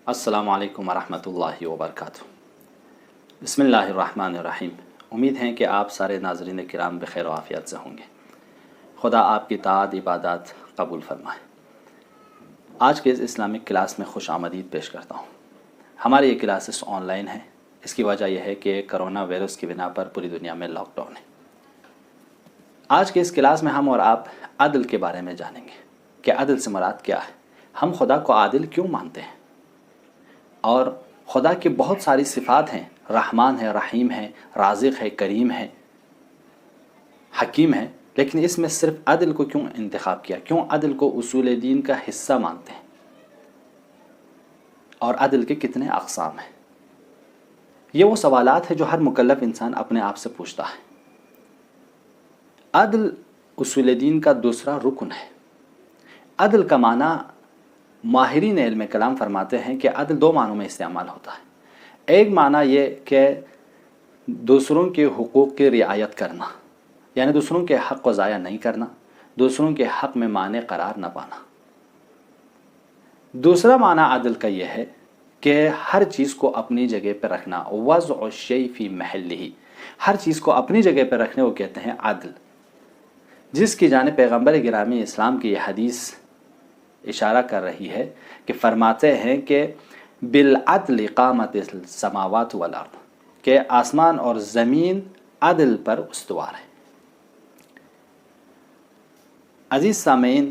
السلام علیکم ورحمۃ اللہ وبرکاتہ۔ بسم اللہ الرحمن الرحیم۔ امید ہے کہ آپ سارے ناظرین کرام بخیر و عافیت سے ہوں گے۔ خدا آپ کی طاعت عبادات قبول فرمائے۔ آج کے اس اسلامک کلاس میں خوش آمدید پیش کرتا ہوں۔ ہماری یہ کلاسز آن لائن ہیں۔ اس کی وجہ یہ ہے کہ کرونا وائرس کی بنا پر پوری دنیا میں لاک ڈاؤن ہے۔ آج کے اس کلاس میں ہم اور آپ عدل کے بارے میں جانیں گے کہ عدل سے مراد کیا ہے، ہم خدا کو عادل کیوں مانتے ہیں، اور خدا کی بہت ساری صفات ہیں، رحمان ہے، رحیم ہے، رازق ہے، کریم ہے، حکیم ہے، لیکن اس میں صرف عدل کو کیوں انتخاب کیا، کیوں عدل کو اصول دین کا حصہ مانتے ہیں، اور عدل کے کتنے اقسام ہیں؟ یہ وہ سوالات ہیں جو ہر مکلف انسان اپنے آپ سے پوچھتا ہے۔ عدل اصول دین کا دوسرا رکن ہے۔ عدل کا معنی ماہرین علم کلام فرماتے ہیں کہ عدل دو معنوں میں استعمال ہوتا ہے۔ ایک معنی یہ کہ دوسروں کے حقوق کی رعایت کرنا، یعنی دوسروں کے حق کو ضائع نہیں کرنا، دوسروں کے حق میں مانع قرار نہ پانا۔ دوسرا معنی عدل کا یہ ہے کہ ہر چیز کو اپنی جگہ پہ رکھنا، وضع الشیء فی محلہ، ہر چیز کو اپنی جگہ پہ رکھنے کو کہتے ہیں عدل، جس کی جانب پیغمبر گرامی اسلام کی یہ حدیث اشارہ کر رہی ہے کہ فرماتے ہیں کہ بالعدل قامت السماوات والارض، کہ آسمان اور زمین عدل پر استوار ہے۔ عزیز سامعین،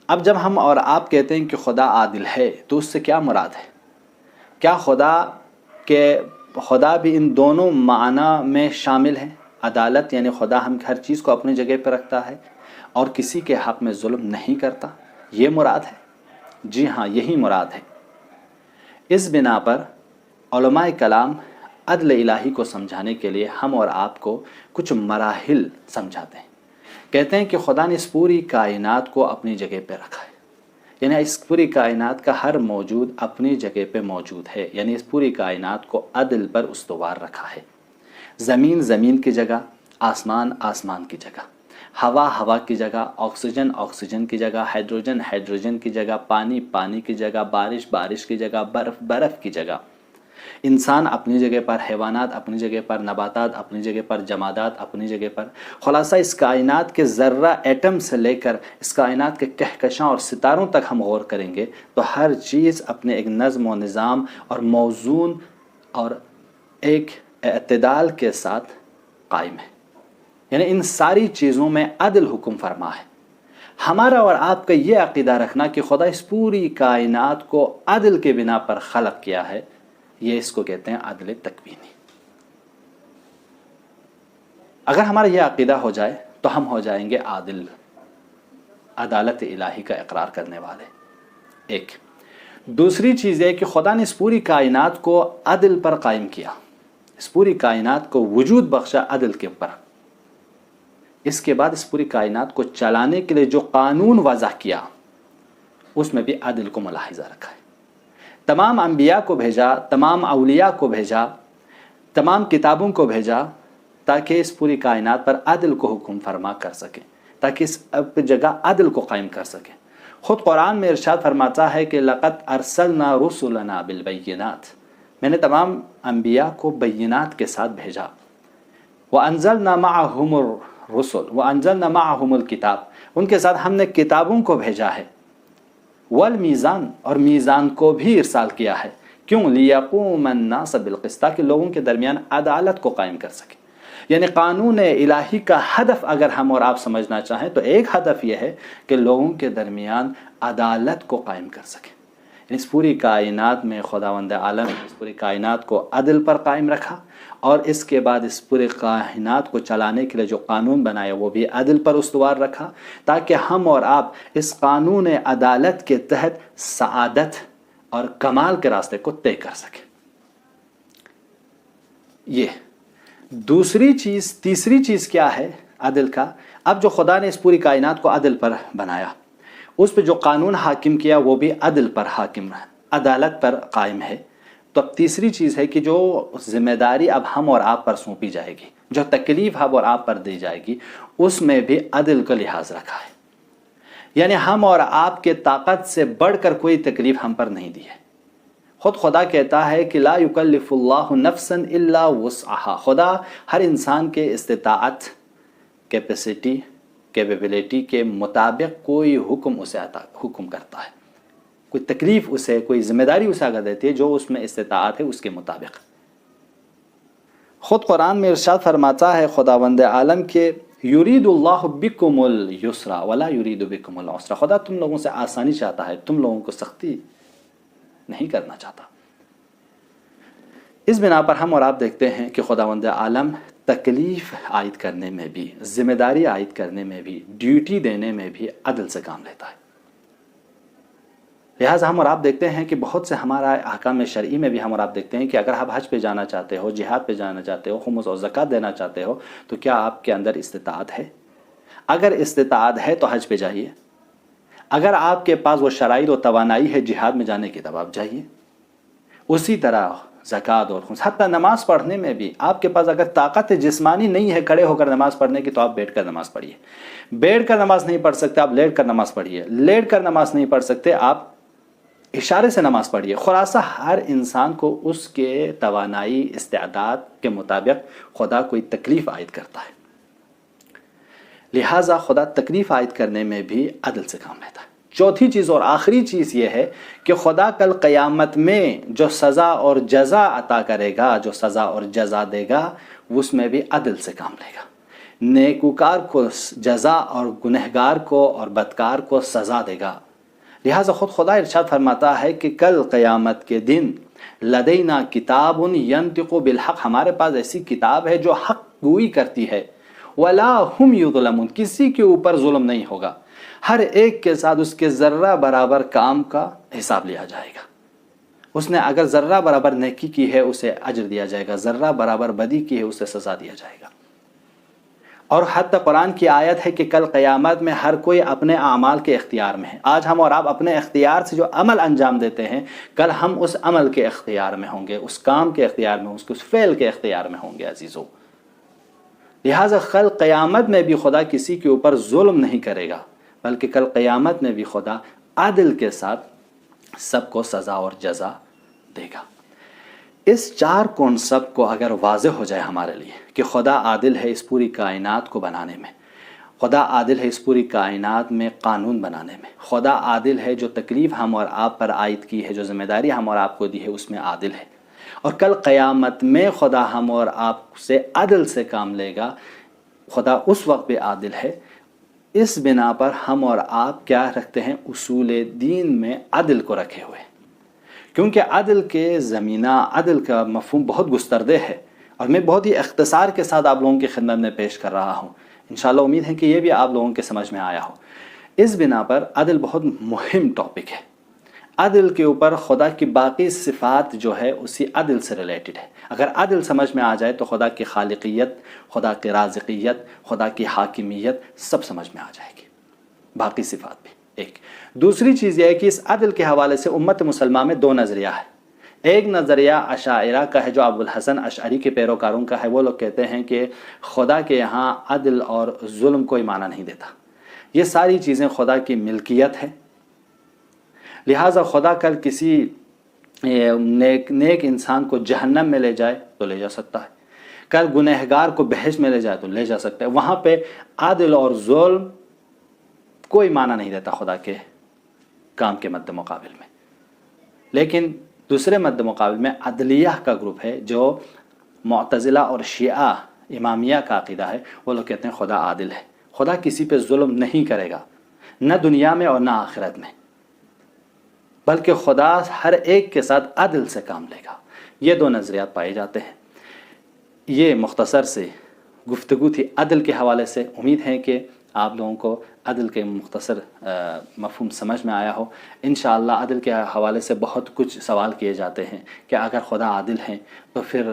اب جب ہم اور آپ کہتے ہیں کہ خدا عادل ہے تو اس سے کیا مراد ہے؟ کیا خدا بھی ان دونوں معنی میں شامل ہے؟ عدالت یعنی خدا ہم ہر چیز کو اپنی جگہ پہ رکھتا ہے اور کسی کے حق میں ظلم نہیں کرتا، یہ مراد ہے؟ جی ہاں، یہی مراد ہے۔ اس بنا پر علماء کلام عدل الہی کو سمجھانے کے لیے ہم اور آپ کو کچھ مراحل سمجھاتے ہیں۔ کہتے ہیں کہ خدا نے اس پوری کائنات کو اپنی جگہ پہ رکھا ہے، یعنی اس پوری کائنات کا ہر موجود اپنی جگہ پہ موجود ہے، یعنی اس پوری کائنات کو عدل پر استوار رکھا ہے۔ زمین زمین کی جگہ، آسمان آسمان کی جگہ، ہوا ہوا کی جگہ، آکسیجن آکسیجن کی جگہ، ہائیڈروجن ہائیڈروجن کی جگہ، پانی پانی کی جگہ، بارش بارش کی جگہ، برف برف کی جگہ، انسان اپنی جگہ پر، حیوانات اپنی جگہ پر، نباتات اپنی جگہ پر، جمادات اپنی جگہ پر۔ خلاصہ اس کائنات کے ذرہ ایٹم سے لے کر اس کائنات کے کہکشاں اور ستاروں تک ہم غور کریں گے تو ہر چیز اپنے ایک نظم و نظام اور موزون اور ایک اعتدال کے ساتھ قائم ہے، یعنی ان ساری چیزوں میں عدل حکم فرما ہے۔ ہمارا اور آپ کا یہ عقیدہ رکھنا کہ خدا اس پوری کائنات کو عدل کے بنا پر خلق کیا ہے، یہ اس کو کہتے ہیں عدل تکوینی۔ اگر ہمارا یہ عقیدہ ہو جائے تو ہم ہو جائیں گے عادل، عدالت الہی کا اقرار کرنے والے۔ ایک دوسری چیز یہ کہ خدا نے اس پوری کائنات کو عدل پر قائم کیا، اس پوری کائنات کو وجود بخشا عدل کے اوپر۔ اس کے بعد اس پوری کائنات کو چلانے کے لیے جو قانون وضع کیا اس میں بھی عدل کو ملاحظہ رکھا ہے۔ تمام انبیاء کو بھیجا، تمام اولیاء کو بھیجا، تمام کتابوں کو بھیجا تاکہ اس پوری کائنات پر عدل کو حکم فرما کر سکیں، تاکہ اس جگہ عدل کو قائم کر سکیں۔ خود قرآن میں ارشاد فرماتا ہے کہ لَقَدْ أَرْسَلْنَا رُسُلَنَا بِالْبَيِّنَاتِ، میں نے تمام انبیاء کو بینات کے ساتھ بھیجا۔ وَأَنزَلْنَا مَعَهُمُ الرُّسُلَ وَأَنزَلْنَا مَعَهُمُ الْكِتَابَ، ان کے ساتھ ہم نے کتابوں کو بھیجا ہے، والمیزان، اور میزان کو بھی ارسال کیا ہے۔ کیوں؟ لیقوم الناس بالقسط، تاکہ لوگوں کے درمیان عدالت کو قائم کر سکے۔ یعنی قانون الہی کا ہدف اگر ہم اور آپ سمجھنا چاہیں تو ایک ہدف یہ ہے کہ لوگوں کے درمیان عدالت کو قائم کر سکے۔ اس پوری کائنات میں خداوند عالم اس پوری کائنات کو عدل پر قائم رکھا، اور اس کے بعد اس پوری کائنات کو چلانے کے لیے جو قانون بنایا وہ بھی عدل پر استوار رکھا، تاکہ ہم اور آپ اس قانون عدالت کے تحت سعادت اور کمال کے راستے کو طے کر سکیں۔ یہ دوسری چیز۔ تیسری چیز کیا ہے عدل کا؟ اب جو خدا نے اس پوری کائنات کو عدل پر بنایا، اس پہ جو قانون حاکم کیا وہ بھی عدل پر حاکم ہے، عدالت پر قائم ہے۔ تو اب تیسری چیز ہے کہ جو ذمہ داری اب ہم اور آپ پر سونپی جائے گی، جو تکلیف ہم اور آپ پر دی جائے گی، اس میں بھی عدل کا لحاظ رکھا ہے۔ یعنی ہم اور آپ کے طاقت سے بڑھ کر کوئی تکلیف ہم پر نہیں دی ہے، خود خدا کہتا ہے کہ لا یکلف اللہ نفسا الا وسعها، خدا ہر انسان کے استطاعت، کیپیسٹی، کیپیبلٹی کے مطابق کوئی حکم کرتا ہے، کوئی تکلیف اسے، کوئی ذمہ داری اسے آگے دیتی ہے جو اس میں استطاعت ہے اس کے مطابق۔ خود قرآن میں ارشاد فرماتا ہے خداوند عالم کہ یرید اللہ بکم الیسر ولا یرید بکم العسر، خدا تم لوگوں سے آسانی چاہتا ہے، تم لوگوں کو سختی نہیں کرنا چاہتا۔ اس بنا پر ہم اور آپ دیکھتے ہیں کہ خداوند عالم تکلیف عائد کرنے میں بھی، ذمہ داری عائد کرنے میں بھی، ڈیوٹی دینے میں بھی عدل سے کام لیتا ہے۔ لہٰذا ہم اور آپ دیکھتے ہیں کہ بہت سے ہمارا احکام شرعی میں بھی ہم اور آپ دیکھتے ہیں کہ اگر آپ حج پہ جانا چاہتے ہو، جہاد پہ جانا چاہتے ہو، خمس اور زکوٰۃ دینا چاہتے ہو، تو کیا آپ کے اندر استطاعت ہے؟ اگر استطاعت ہے تو حج پہ جائیے۔ اگر آپ کے پاس وہ شرائط و توانائی ہے جہاد میں جانے کی، تب آپ جائیے۔ اسی طرح زکوٰۃ اور خمس، حتیٰ نماز پڑھنے میں بھی آپ کے پاس اگر طاقت جسمانی نہیں ہے کھڑے ہو کر نماز پڑھنے کی، تو آپ بیٹھ کر نماز پڑھیے۔ بیٹھ کر نماز نہیں پڑھ سکتے، آپ لیٹ کر نماز پڑھیے۔ لیٹ کر نماز نہیں پڑھ سکتے، آپ اشارے سے نماز پڑھیے۔ خلاصہ ہر انسان کو اس کے توانائی، استعداد کے مطابق خدا کوئی تکلیف عائد کرتا ہے، لہٰذا خدا تکلیف عائد کرنے میں بھی عدل سے کام لیتا ہے۔ چوتھی چیز اور آخری چیز یہ ہے کہ خدا کل قیامت میں جو سزا اور جزا عطا کرے گا، جو سزا اور جزا دے گا، اس میں بھی عدل سے کام لے گا۔ نیکوکار کو جزا اور گنہگار کو اور بدکار کو سزا دے گا۔ لہٰذا خود خدا ارشاد فرماتا ہے کہ کل قیامت کے دن لدینا کتاب ینطق بالحق، ہمارے پاس ایسی کتاب ہے جو حق گوئی کرتی ہے، ولا ہم یظلمون، کسی کے اوپر ظلم نہیں ہوگا، ہر ایک کے ساتھ اس کے ذرہ برابر کام کا حساب لیا جائے گا۔ اس نے اگر ذرہ برابر نیکی کی ہے اسے اجر دیا جائے گا، ذرہ برابر بدی کی ہے اسے سزا دیا جائے گا۔ اور حتی قرآن کی آیت ہے کہ کل قیامت میں ہر کوئی اپنے اعمال کے اختیار میں ہے۔ آج ہم اور آپ اپنے اختیار سے جو عمل انجام دیتے ہیں، کل ہم اس عمل کے اختیار میں ہوں گے، اس کام کے اختیار میں، اس فعل کے اختیار میں ہوں گے عزیزو۔ لہٰذا کل قیامت میں بھی خدا کسی کے اوپر ظلم نہیں کرے گا، بلکہ کل قیامت میں بھی خدا عدل کے ساتھ سب کو سزا اور جزا دے گا۔ اس چار کانسیپٹ کو اگر واضح ہو جائے ہمارے لیے کہ خدا عادل ہے اس پوری کائنات کو بنانے میں، خدا عادل ہے اس پوری کائنات میں قانون بنانے میں، خدا عادل ہے جو تکلیف ہم اور آپ پر عائد کی ہے، جو ذمہ داری ہم اور آپ کو دی ہے اس میں عادل ہے، اور کل قیامت میں خدا ہم اور آپ سے عدل سے کام لے گا، خدا اس وقت بھی عادل ہے۔ اس بنا پر ہم اور آپ کیا رکھتے ہیں؟ اصول دین میں عدل کو رکھے ہوئے، کیونکہ عدل کے زمینہ، عدل کا مفہوم بہت گستردے ہے، اور میں بہت ہی اختصار کے ساتھ آپ لوگوں کی خدمت میں پیش کر رہا ہوں۔ انشاءاللہ امید ہے کہ یہ بھی آپ لوگوں کے سمجھ میں آیا ہو۔ اس بنا پر عدل بہت مہم ٹاپک ہے۔ عدل کے اوپر خدا کی باقی صفات جو ہے اسی عدل سے ریلیٹڈ ہے۔ اگر عدل سمجھ میں آ جائے تو خدا کی خالقیت، خدا کی رازقیت، خدا کی حاکمیت سب سمجھ میں آ جائے گی، باقی صفات بھی۔ ایک دوسری چیز یہ ہے کہ اس عدل کے حوالے سے امت مسلمہ میں دو نظریہ ہے۔ ایک نظریہ اشاعرہ کا ہے جو ابوالحسن اشعری کے پیروکاروں کا ہے۔ وہ لوگ کہتے ہیں کہ خدا کے یہاں عدل اور ظلم کوئی معنی نہیں دیتا، یہ ساری چیزیں خدا کی ملکیت ہے، لہٰذا خدا کل کسی نیک انسان کو جہنم میں لے جائے تو لے جا سکتا ہے، کل گنہگار کو بہشت میں لے جائے تو لے جا سکتا ہے۔ وہاں پہ عدل اور ظلم کوئی معنی نہیں دیتا خدا کے کام کے مد مقابل میں۔ لیکن دوسرے مد مقابل میں عدلیہ کا گروپ ہے جو معتزلہ اور شیعہ امامیہ کا عقیدہ ہے۔ وہ لوگ کہتے ہیں خدا عادل ہے، خدا کسی پہ ظلم نہیں کرے گا، نہ دنیا میں اور نہ آخرت میں، بلکہ خدا ہر ایک کے ساتھ عدل سے کام لے گا۔ یہ دو نظریات پائے جاتے ہیں۔ یہ مختصر سے گفتگو تھی عدل کے حوالے سے۔ امید ہے کہ آپ لوگوں کو عدل کے مختصر مفہوم سمجھ میں آیا ہو۔ انشاءاللہ عدل کے حوالے سے بہت کچھ سوال کیے جاتے ہیں کہ اگر خدا عادل ہیں تو پھر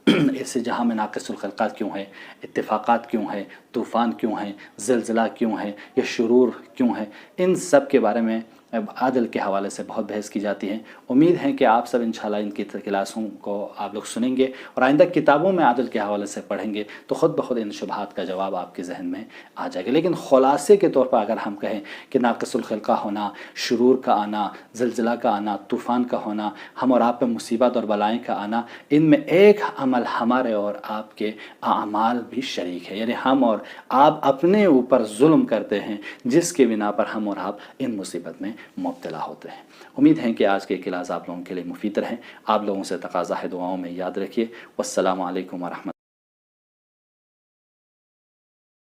اس جہاں میں ناقص الخلقات کیوں ہیں، اتفاقات کیوں ہیں، طوفان کیوں ہیں، زلزلہ کیوں ہیں، یہ شرور کیوں ہیں؟ ان سب کے بارے میں عادل کے حوالے سے بہت بحث کی جاتی ہے. امید ہے کہ آپ سب انشاءاللہ ان کی کلاسوں کو آپ لوگ سنیں گے اور آئندہ کتابوں میں عادل کے حوالے سے پڑھیں گے تو خود بخود ان شبہات کا جواب آپ کے ذہن میں آ جائے گا. لیکن خلاصے کے طور پر اگر ہم کہیں کہ ناقص الخلقہ ہونا، شرور کا آنا، زلزلہ کا آنا، طوفان کا ہونا، ہم اور آپ پہ مصیبت اور بلائیں کا آنا، ان میں ایک عمل ہمارے اور آپ کے اعمال بھی شریک ہے. یعنی ہم اور آپ اپنے اوپر ظلم کرتے ہیں جس کے بنا پر ہم اور آپ ان مصیبت میں مبتلا ہوتے ہیں. امید ہے کہ آج کے کلاس آپ لوگوں کے لیے مفید رہیں. آپ لوگوں سے تقاضا ہے دعاؤں میں یاد رکھیے. والسلام علیکم ورحمۃ